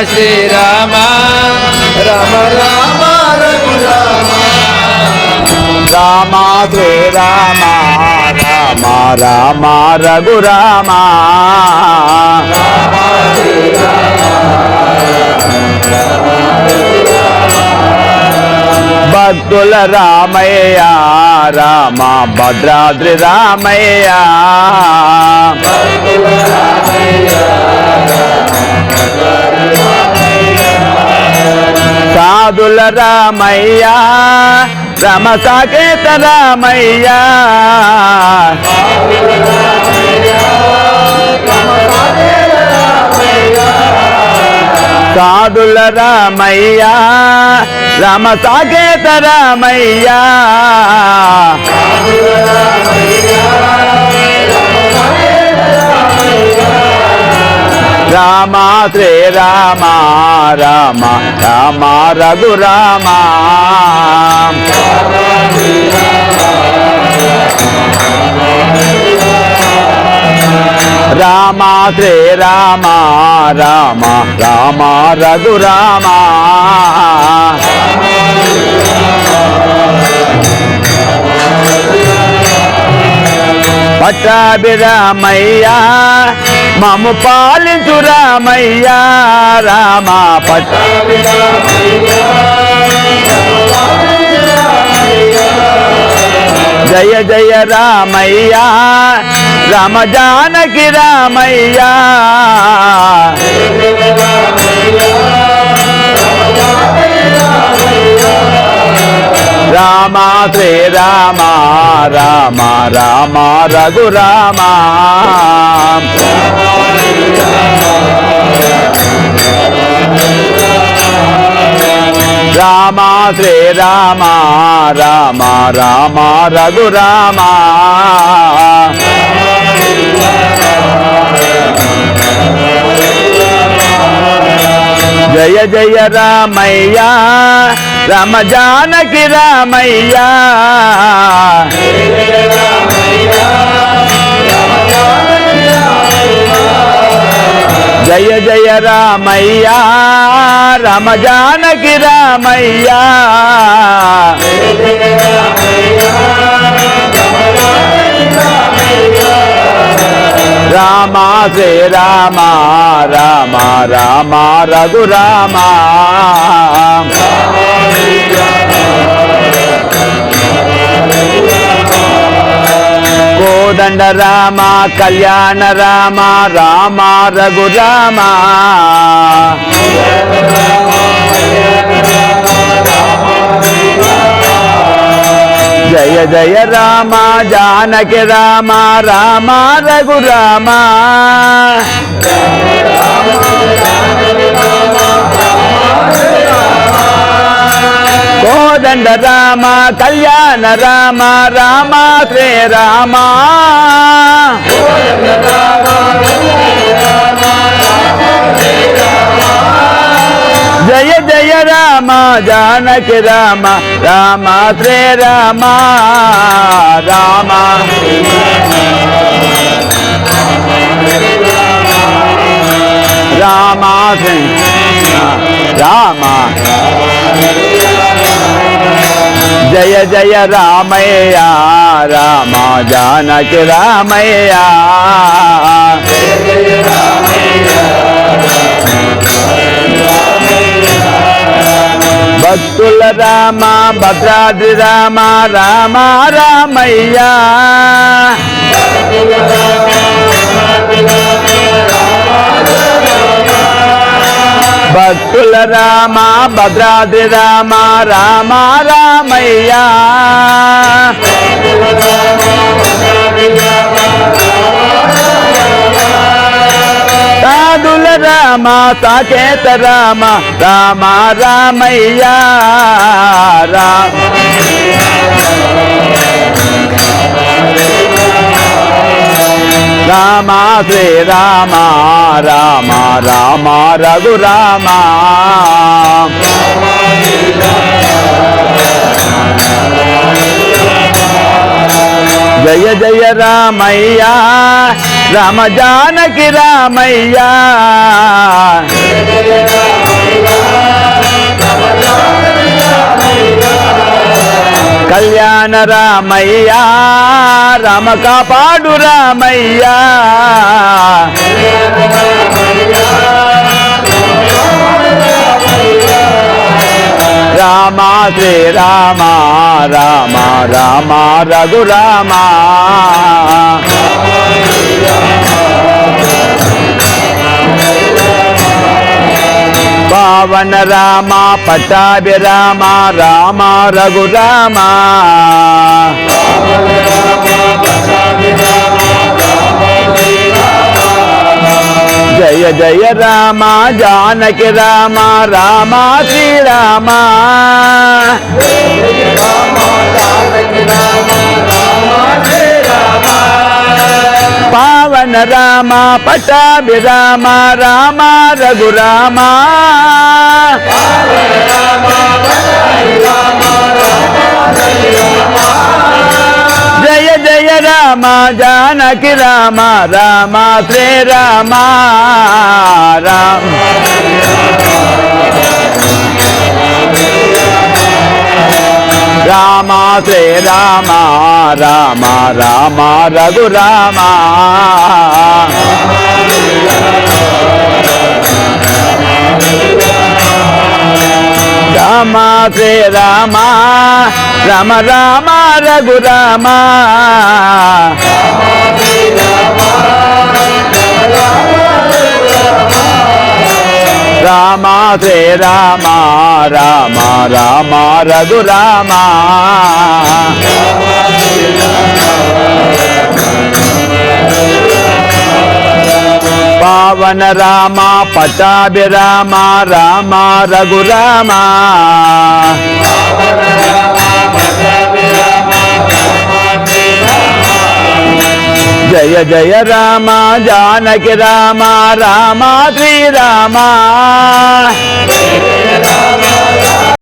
శ్రీ రామ రామ రామ రఘురామ రామ శ్రీ రామ రామ రామ రఘురామ భక్తుల రామయ్య రామ భద్రాద్రి రామయ్య సాధుల రామయ్య రమ సాకేత రామయ్య సాధుల రామయ్య రమ సాకేత రామయ్య రామ శ్రీ రామ రామ రామ రఘురామ రామ శ్రీ రామ రామ రామ రఘురామ పట్టాభి రామయ్య మము పాలించు రామయ్య రామ పట్టాభి జయ జయ రామయ్య రామ జానకి రామయ్య రామ శ్రీ రామ రామ రామ రఘురామ రామ శ్రీ రామ రామ రామ రఘురామ జయ జయ రామయ్య రామ జానకి రామయ్య జయ జయ రామయ్య రామ జానకి రామయ్య రామ శ్రీ రామ రామ రామ రఘురామ కోదండ రామ కళ్యాణ రామ రామ రఘురామ జయ జయ రామ జానకి రామ రామ రఘురామ కోదండ రామ కళ్యాణ రామ రామ శ్రీ రామ జయ జయ రామ జానకి రామ రామ శ్రీ రామ రామ రామ శ్రీ రామ జయ జయ రామయ్య రామ జానకి రామయ్య భక్తుల రామ భద్రాద్రి రామ రామ రామయ్య భక్తుల రామ భద్రాద్రి రామ రామ రామయ్య సాధుల రామ సాకేత రామ రామ రామయ్య రామ శ్రీరామ రామ రామ రఘురామ జయ జయ రామయ్య రామ జానకి రామయ్య కళ్యాణ రామయ్య రామ కాపాడు రామయ్య రామ శ్రీరామ రామ రామ రఘురామ పావన రామ పట్టాభి రామ రామ రఘురామ జయ జయ రామ జానకి రామ రామ శ్రీరామ పావన రామ పట్టాభి రామ రామ రఘురామ జయ జయ రామ జానకి రామ రామ శ్రీరామ రామ రామ శ్రీరామ రామ రామ రఘురామ రామ శ్రీరామ రామ రామ రఘురామ రామ శ్రీరామ రామ రామ రఘురామ పావన రామ పట్టాభి రామ రామ రఘురామ జయ జయ రామ జానకి రామ రామ శ్రీరామ